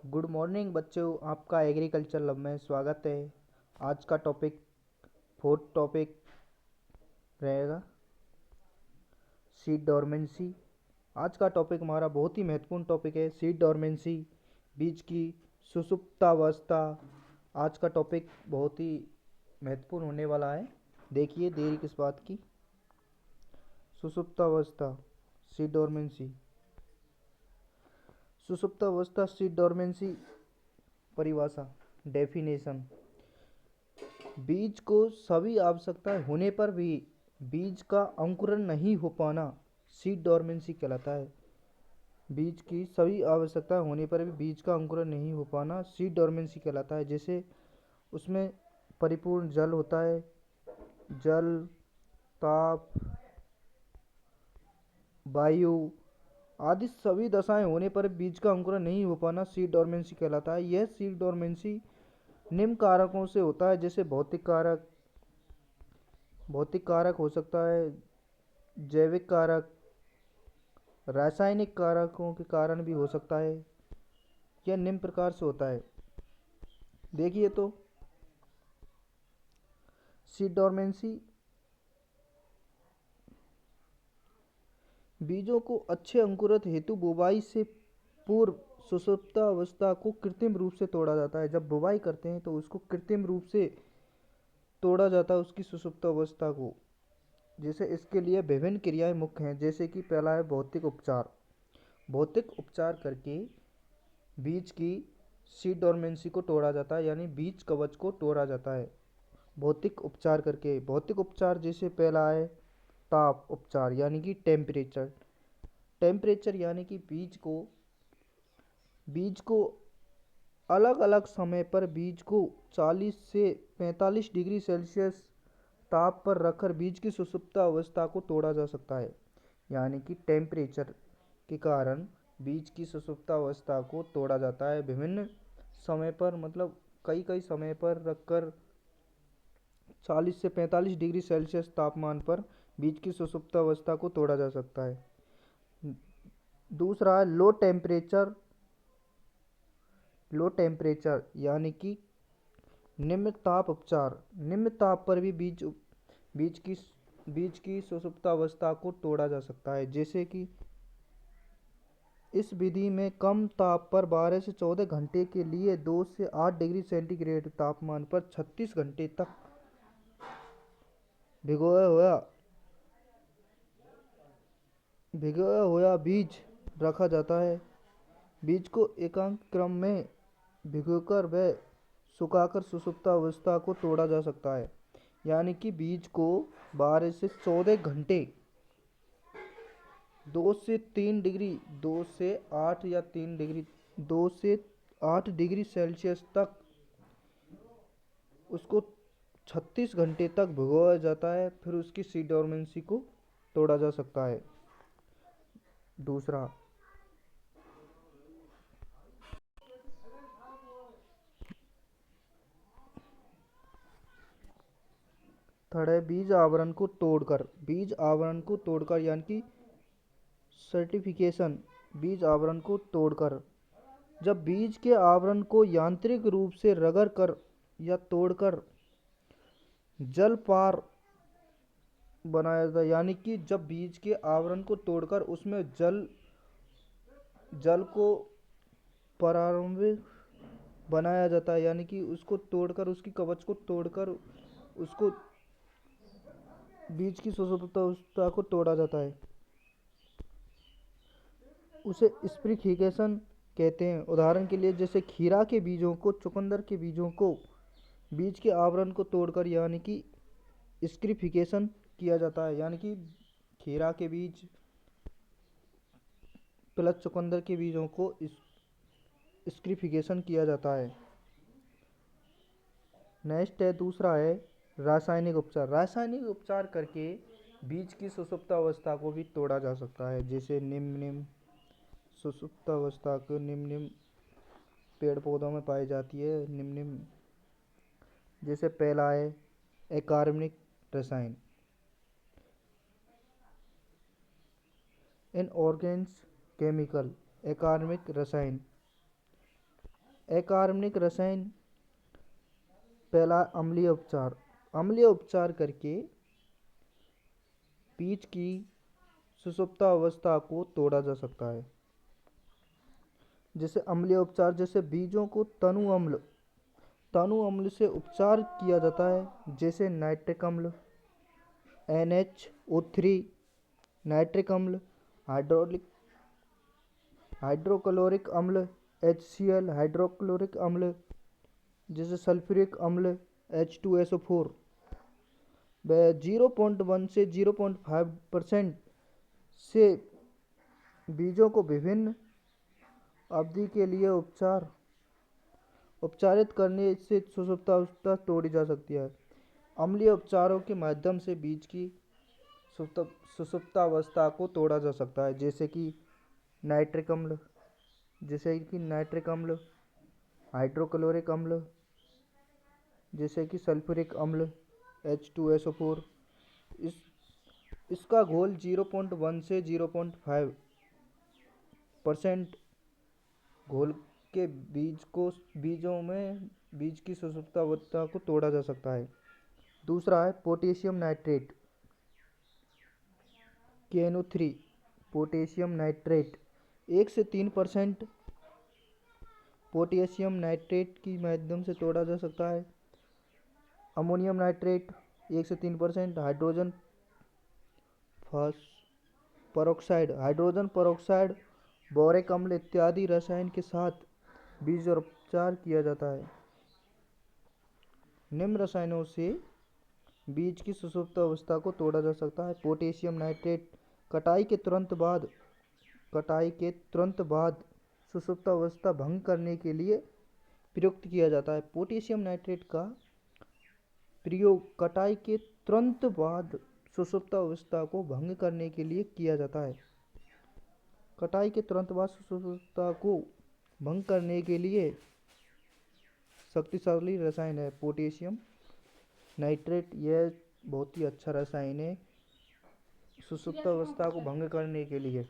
Good morning बच्चों, आपका agriculture lab में स्वागत है। आज का टॉपिक फोर्थ टॉपिक रहेगा सीड डोरमेंसी। आज का टॉपिक हमारा बहुत ही महत्वपूर्ण टॉपिक है, सीड डोरमेंसी, बीज की सुसुप्तावस्था। आज का टॉपिक बहुत ही महत्वपूर्ण होने वाला है। देखिए देरी किस बात की। सुसुप्तावस्था, सीड डोरमेंसी। सुसुप्तावस्था, सीड डोरमेंसी परिभाषा, डेफिनेशन। बीज को सभी आवश्यकताएं होने पर भी बीज का अंकुरण नहीं हो पाना सीड डोरमेंसी कहलाता है। बीज की सभी आवश्यकताएं होने पर भी बीज का अंकुरण नहीं हो पाना सीड डोरमेंसी कहलाता है। जैसे उसमें परिपूर्ण जल होता है, जल, ताप, वायु आदि सभी दशाएं होने पर बीज का अंकुरण नहीं हो पाना सीड डोरमेंसी कहलाता है। यह सीड डोरमेंसी निम्न कारकों से होता है, जैसे भौतिक कारक हो सकता है, जैविक कारक, रासायनिक कारकों के कारण भी हो सकता है। यह निम्न प्रकार से होता है। देखिए तो सीड डोरमेंसी बीजों को अच्छे अंकुरत हेतु बुवाई से पूर्व सुसुप्तावस्था को कृत्रिम रूप से तोड़ा जाता है। जब बुवाई करते हैं तो उसको कृत्रिम रूप से तोड़ा जाता है, उसकी सुसुप्तावस्था को। जैसे इसके लिए विभिन्न क्रियाएं मुख्य हैं, जैसे कि पहला है भौतिक उपचार। भौतिक उपचार करके बीज की सीड डोरमेंसी को तोड़ा जाता है, यानी बीज कवच को तोड़ा जाता है भौतिक उपचार करके। भौतिक उपचार जैसे पहला है ताप उपचार, यानी कि टेम्परेचर यानी कि बीज को अलग अलग समय पर बीज को 40 से 45 डिग्री सेल्सियस ताप पर रखकर बीज की सुसुप्त अवस्था को तोड़ा जा सकता है। यानी कि टेम्परेचर के कारण बीज की सुसुप्त अवस्था को तोड़ा जाता है विभिन्न समय पर, मतलब कई कई समय पर रखकर 40 से 45 डिग्री सेल्सियस तापमान पर बीज की सुसुप्त अवस्था को तोड़ा जा सकता है। दूसरा है लो टेम्परेचर यानी कि निम्न ताप उपचार। निम्न ताप पर भी बीज की बीज की सुसुप्तावस्था को तोड़ा जा सकता है। जैसे कि इस विधि में कम ताप पर 12 से 14 घंटे के लिए 2 से 8 डिग्री सेंटीग्रेड तापमान पर 36 घंटे तक भिगोया हुआ भिगोया हुआ बीज रखा जाता है। बीज को एकांक क्रम में भिगोकर व सुखाकर सुसुप्तावस्था को तोड़ा जा सकता है। यानी कि बीज को 12 से 14 घंटे 2 से 3 डिग्री 2 से 8 या 3 डिग्री 2 से 8 डिग्री सेल्सियस तक उसको 36 घंटे तक भिगोया जाता है, फिर उसकी सीड डोरमेंसी को तोड़ा जा सकता है। दूसरा थर्ड है बीज आवरण को तोड़कर यानी कि सर्टिफिकेशन। बीज आवरण को तोड़कर, जब बीज के आवरण को यांत्रिक रूप से रगड़ कर या तोड़कर जल पार बनाया जाता है। यानी कि जब बीज के आवरण को तोड़कर उसमें जल को प्रारंभिक बनाया जाता है, यानी कि उसको तोड़कर, उसकी कवच को तोड़कर उसको बीज की सुसुप्तावस्था को तोड़ा जाता है, उसे स्प्रिफिकेशन कहते हैं। उदाहरण के लिए जैसे खीरा के बीजों को, चुकंदर के बीजों को बीज के आवरण को तोड़कर यानी कि स्क्रिफिकेशन किया जाता है। यानी कि खीरा के बीज प्लस चुकंदर के बीजों को स्क्रिफिकेशन किया जाता है। नेक्स्ट है, दूसरा है रासायनिक उपचार। रासायनिक उपचार करके बीज की सुसुप्त अवस्था को भी तोड़ा जा सकता है। जैसे निम्न सुसुप्त अवस्था को निम्न पेड़ पौधों में पाई जाती है। निम्न जैसे पहला है अकार्बनिक रसायन, इनऑर्गेनिक केमिकल। अकार्बनिक रसायन अकार्बनिक रसायन। पहला अम्लीय उपचार। अम्लीय उपचार करके बीज की सुषुप्तावस्था को तोड़ा जा सकता है। जैसे अम्लीय उपचार, जैसे बीजों को तनु अम्ल से उपचार किया जाता है, जैसे नाइट्रिक अम्ल NaCO3, नाइट्रिक अम्ल, हाइड्रोक्लोरिक अम्ल HCl, हाइड्रोक्लोरिक अम्ल जैसे सल्फ्यूरिक अम्ल H2SO4। वह 0.1 से 0.5% से बीजों को विभिन्न अवधि के लिए उपचारित करने से सुषुप्तावस्था तोड़ी जा सकती है। अम्लीय उपचारों के माध्यम से बीज की सुषुप्तावस्था को तोड़ा जा सकता है, जैसे कि नाइट्रिक अम्ल, हाइड्रोक्लोरिक अम्ल, जैसे कि सल्फ्यूरिक अम्ल H2SO4। इसका घोल 0.1 से 0.5% घोल के बीजों में बीज की सुषुप्तावस्था को तोड़ा जा सकता है। दूसरा है potassium nitrate KNO3। Potassium nitrate 1 से 3% पोटेशियम नाइट्रेट की माध्यम से तोड़ा जा सकता है। अमोनियम नाइट्रेट 1 से 3%। हाइड्रोजन पेरोक्साइड, बोरिक अम्ल इत्यादि रसायन के साथ बीज उपचार किया जाता है। निम्न रसायनों से बीज की सुषुप्तावस्था को तोड़ा जा सकता है। पोटेशियम नाइट्रेट कटाई के तुरंत बाद सुषुप्तावस्था भंग करने के लिए प्रयुक्त किया जाता है। पोटेशियम नाइट्रेट का प्रयोग कटाई के तुरंत बाद सुषुप्तावस्था को भंग करने के लिए किया जाता है। कटाई के तुरंत बाद सुषुप्तावस्था को भंग करने के लिए शक्तिशाली रसायन है पोटेशियम नाइट्रेट। यह बहुत ही अच्छा रसायन है सुषुप्तावस्था को भंग करने के लिए।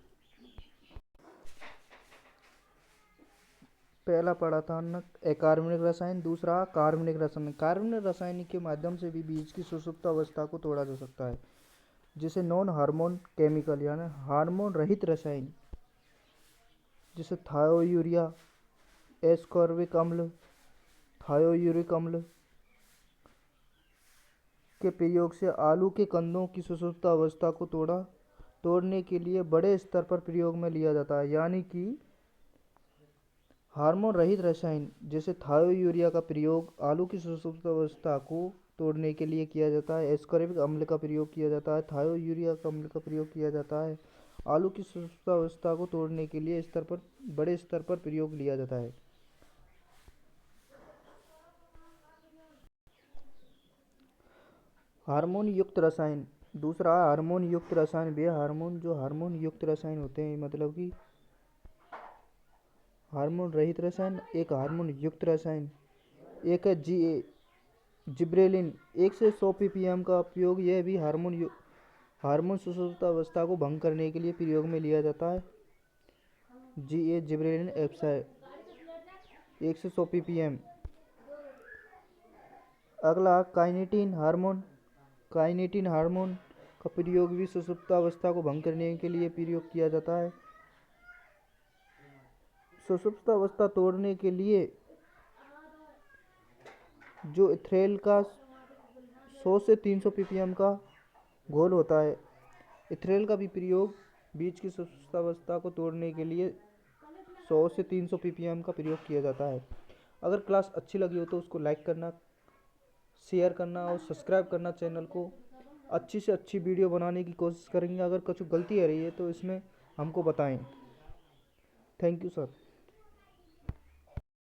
पहला पढ़ा था अकार्बनिक रसायन, दूसरा कार्बनिक रसायन। कार्बनिक रसायन के माध्यम से भी बीज की सुषुप्तावस्था को तोड़ा जा सकता है, जिसे नॉन हार्मोन केमिकल यानी हार्मोन रहित रसायन, जैसे थायोयूरिया, एस्कॉर्बिक अम्ल, थायोयूरिक अम्ल के प्रयोग से आलू के कंदों की सुषुप्तावस्था को तोड़ने के लिए बड़े स्तर पर प्रयोग में लिया जाता है। यानी कि हार्मोन रहित रसायन जैसे थायोयूरिया का प्रयोग आलू की सुषुप्तावस्था को तोड़ने के लिए किया जाता है। एस्कॉर्बिक अम्ल का प्रयोग किया जाता है, थायोयूरिक अम्ल का प्रयोग किया जाता है। आलू की सुषुप्तावस्था को तोड़ने के लिए बड़े स्तर पर प्रयोग लिया जाता है। हार्मोन युक्त रसायन। दूसरा हार्मोन युक्त रसायन। वे हार्मोन युक्त रसायन होते हैं, मतलब कि हार्मोन रहित रसायन, एक हार्मोन युक्त रसायन। एक है जिब्रेलिन 1 से 100 ppm का उपयोग। यह भी हार्मोन सुषुप्तावस्था को भंग करने के लिए प्रयोग में लिया जाता है। जिब्रेलिन एप्साई 1 से 100 ppm। अगला काइनेटिन हार्मोन का प्रयोग भी सुषुप्तावस्था को भंग करने के लिए प्रयोग किया जाता है। सुषुप्तावस्था तोड़ने के लिए जो इथेनॉल का 100 से 300 ppm का घोल होता है, इथेनॉल का भी प्रयोग बीज की सुषुप्तावस्था को तोड़ने के लिए 100 से 300 ppm का प्रयोग किया जाता है। अगर क्लास अच्छी लगी हो तो उसको लाइक करना, शेयर करना और सब्सक्राइब करना चैनल को। अच्छी से अच्छी वीडियो बनाने की कोशिश करेंगे। अगर कुछ गलती आ रही है तो इसमें हमको बताएं। Thank you sir.